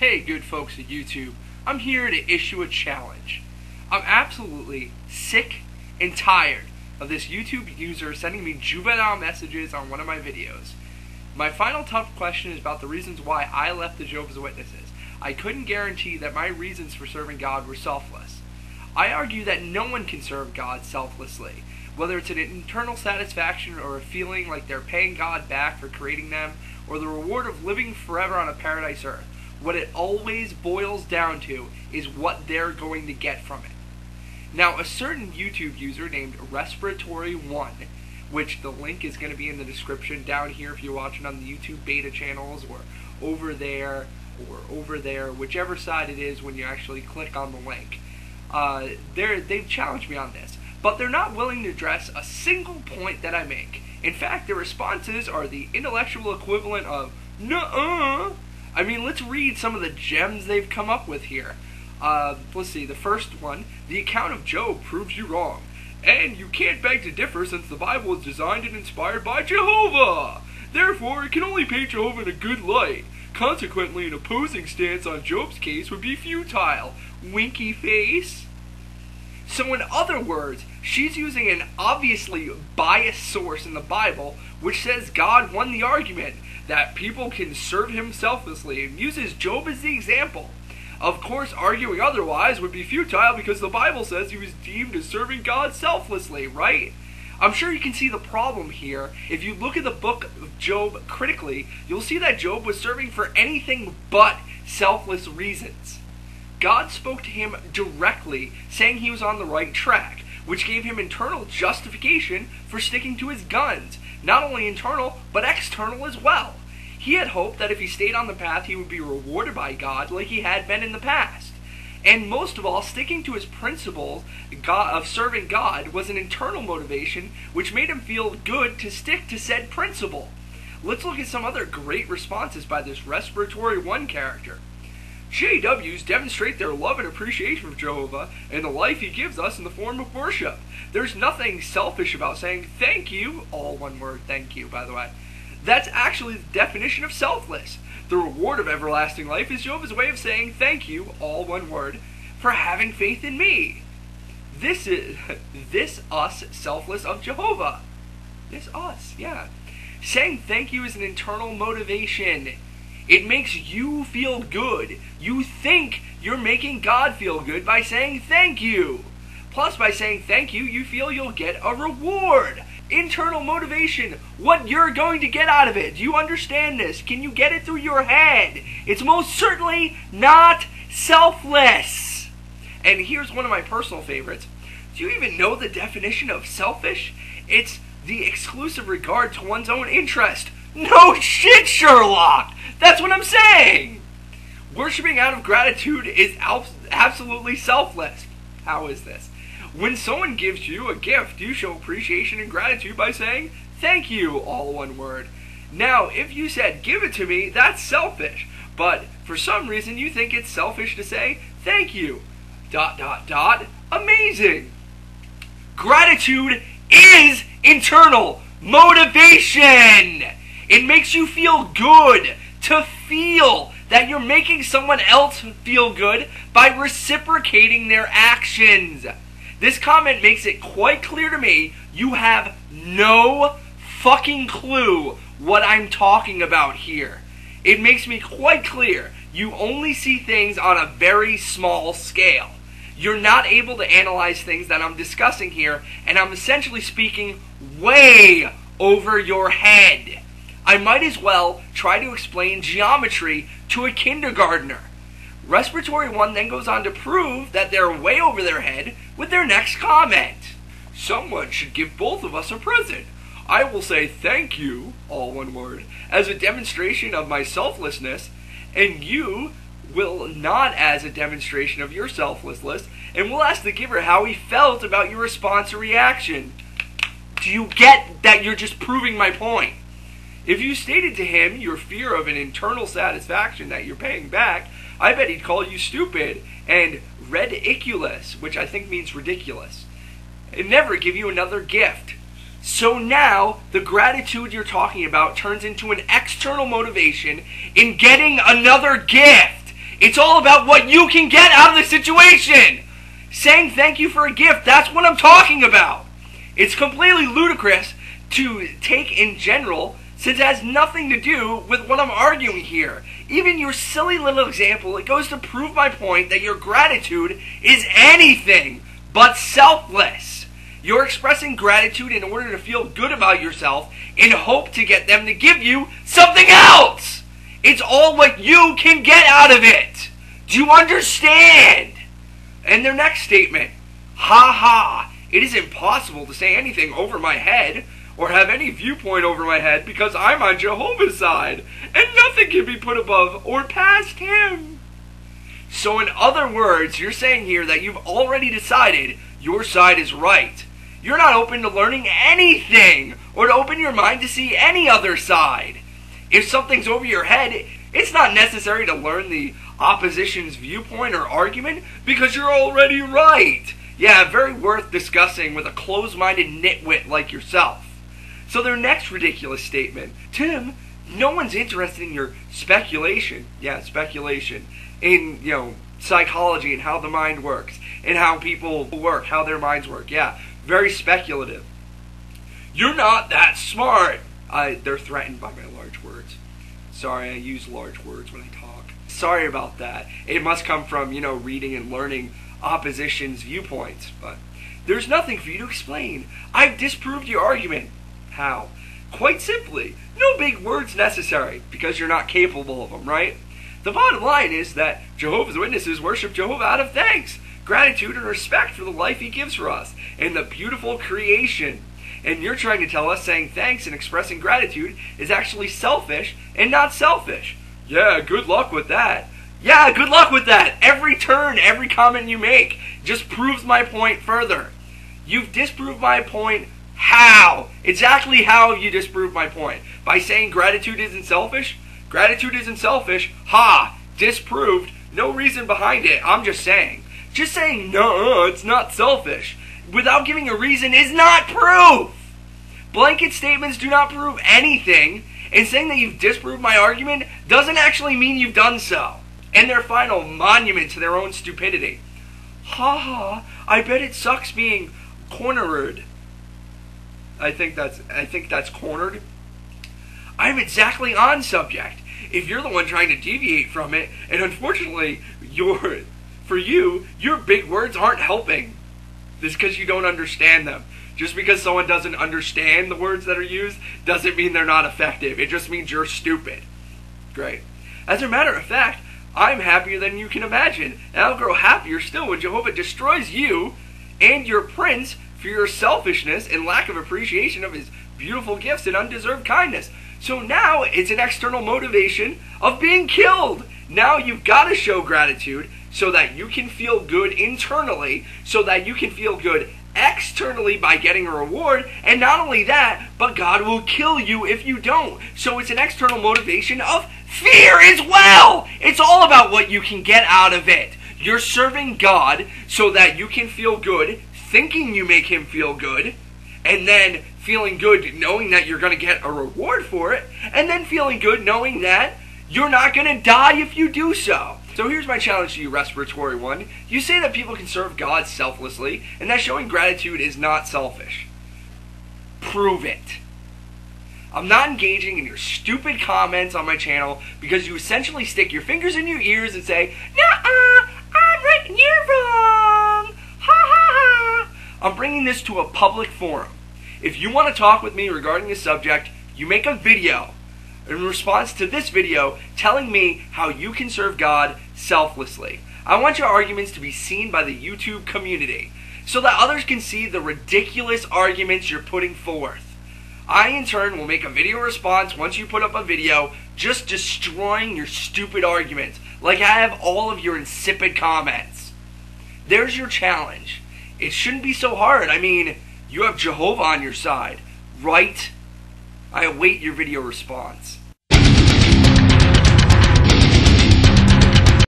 Hey good folks at YouTube, I'm here to issue a challenge. I'm absolutely sick and tired of this YouTube user sending me juvenile messages on one of my videos. My final tough question is about the reasons why I left the Jehovah's Witnesses. I couldn't guarantee that my reasons for serving God were selfless. I argue that no one can serve God selflessly, whether it's an internal satisfaction or a feeling like they're paying God back for creating them, or the reward of living forever on a paradise earth. What it always boils down to is what they're going to get from it. Now, a certain YouTube user named Respiratory1, which the link is going to be in the description down here if you're watching on the YouTube beta channels, or over there, whichever side it is when you actually click on the link. They've challenged me on this, but they're not willing to address a single point that I make. In fact, their responses are the intellectual equivalent of nuh-uh. I mean, let's read some of the gems they've come up with here. Let's see, the first one, the account of Job proves you wrong. And you can't beg to differ since the Bible is designed and inspired by Jehovah. Therefore, it can only paint Jehovah in a good light. Consequently, an opposing stance on Job's case would be futile. Winky face. So in other words, she's using an obviously biased source in the Bible which says God won the argument that people can serve him selflessly, and uses Job as the example. Of course, arguing otherwise would be futile because the Bible says he was deemed as serving God selflessly, right? I'm sure you can see the problem here. If you look at the book of Job critically, you'll see that Job was serving for anything but selfless reasons. God spoke to him directly, saying he was on the right track, which gave him internal justification for sticking to his guns. Not only internal, but external as well. He had hoped that if he stayed on the path, he would be rewarded by God like he had been in the past. And most of all, sticking to his principles of serving God was an internal motivation which made him feel good to stick to said principle. Let's look at some other great responses by this Respiratory1 character. JWs demonstrate their love and appreciation for Jehovah and the life he gives us in the form of worship. There's nothing selfish about saying thank you, all one word, thank you, by the way. That's actually the definition of selfless. The reward of everlasting life is Jehovah's way of saying thank you, all one word, for having faith in me. This us selfless of Jehovah. This us, yeah. Saying thank you is an internal motivation. It makes you feel good. You think you're making God feel good by saying thank you. Plus, by saying thank you, you feel you'll get a reward. Internal motivation. What you're going to get out of it. Do you understand this? Can you get it through your head? It's most certainly not selfless. And here's one of my personal favorites. Do you even know the definition of selfish? It's the exclusive regard to one's own interest. No shit, Sherlock! That's what I'm saying! Worshipping out of gratitude is absolutely selfless. How is this? When someone gives you a gift, you show appreciation and gratitude by saying, thank you, all one word. Now, if you said, give it to me, that's selfish. But for some reason, you think it's selfish to say, thank you. ... Amazing! Gratitude is internal motivation! It makes you feel good to feel that you're making someone else feel good by reciprocating their actions. This comment makes it quite clear to me you have no fucking clue what I'm talking about here. It makes me quite clear you only see things on a very small scale. You're not able to analyze things that I'm discussing here, and I'm essentially speaking way over your head. I might as well try to explain geometry to a kindergartner. Respiratory1 then goes on to prove that they're way over their head with their next comment. Someone should give both of us a present. I will say thank you, all one word, as a demonstration of my selflessness, and you will nod as a demonstration of your selflessness, and we'll ask the giver how he felt about your response or reaction. Do you get that you're just proving my point? If you stated to him your fear of an internal satisfaction that you're paying back, I bet he'd call you stupid and ridiculous, which I think means ridiculous, and never give you another gift. So now, the gratitude you're talking about turns into an external motivation in getting another gift. It's all about what you can get out of the situation. Saying thank you for a gift, that's what I'm talking about. It's completely ludicrous to take in general, since it has nothing to do with what I'm arguing here. Even your silly little example, it goes to prove my point that your gratitude is anything but selfless. You're expressing gratitude in order to feel good about yourself in hope to get them to give you something else. It's all what you can get out of it. Do you understand? And their next statement, ha ha, it is impossible to say anything over my head or have any viewpoint over my head because I'm on Jehovah's side and nothing can be put above or past him. So in other words, you're saying here that you've already decided your side is right. You're not open to learning anything or to open your mind to see any other side. If something's over your head, it's not necessary to learn the opposition's viewpoint or argument because you're already right. Yeah, very worth discussing with a closed-minded nitwit like yourself. So their next ridiculous statement, Tim, no one's interested in your speculation. Yeah, speculation. In, psychology and how the mind works. And how people work, how their minds work. Yeah, very speculative. You're not that smart. They're threatened by my large words. Sorry, I use large words when I talk. Sorry about that. It must come from, reading and learning opposition's viewpoints. But there's nothing for you to explain. I've disproved your argument. How? Quite simply, no big words necessary, because you're not capable of them, right? The bottom line is that Jehovah's Witnesses worship Jehovah out of thanks, gratitude, and respect for the life he gives for us, and the beautiful creation. And you're trying to tell us saying thanks and expressing gratitude is actually selfish and not selfish. Yeah, good luck with that. Yeah, good luck with that. Every turn, every comment you make just proves my point further. You've disproved my point. How? Exactly how have you disproved my point? By saying gratitude isn't selfish? Gratitude isn't selfish. Ha! Disproved. No reason behind it. I'm just saying. Just saying, no, it's not selfish, without giving a reason is not proof. Blanket statements do not prove anything, and saying that you've disproved my argument doesn't actually mean you've done so. And their final monument to their own stupidity. Ha ha, I bet it sucks being cornered. I think that's cornered. I'm exactly on subject. If you're the one trying to deviate from it, and unfortunately, for you, your big words aren't helping. This is because you don't understand them. Just because someone doesn't understand the words that are used doesn't mean they're not effective. It just means you're stupid. Great. As a matter of fact, I'm happier than you can imagine, and I'll grow happier still when Jehovah destroys you and your prince for your selfishness and lack of appreciation of his beautiful gifts and undeserved kindness. So now it's an external motivation of being killed. Now you've got to show gratitude so that you can feel good internally, so that you can feel good externally by getting a reward, and not only that, but God will kill you if you don't. So it's an external motivation of fear as well. It's all about what you can get out of it. You're serving God so that you can feel good, thinking you make him feel good, and then feeling good knowing that you're going to get a reward for it, and then feeling good knowing that you're not going to die if you do so. So here's my challenge to you, Respiratory One. You say that people can serve God selflessly, and that showing gratitude is not selfish. Prove it. I'm not engaging in your stupid comments on my channel because you essentially stick your fingers in your ears and say, "Nuh-uh, I'm right and you're wrong. Ha ha ha." I'm bringing this to a public forum. If you want to talk with me regarding this subject, you make a video in response to this video telling me how you can serve God selflessly. I want your arguments to be seen by the YouTube community so that others can see the ridiculous arguments you're putting forth. I, in turn, will make a video response once you put up a video just destroying your stupid arguments, like I have all of your insipid comments. There's your challenge. It shouldn't be so hard. I mean, you have Jehovah on your side, right? I await your video response.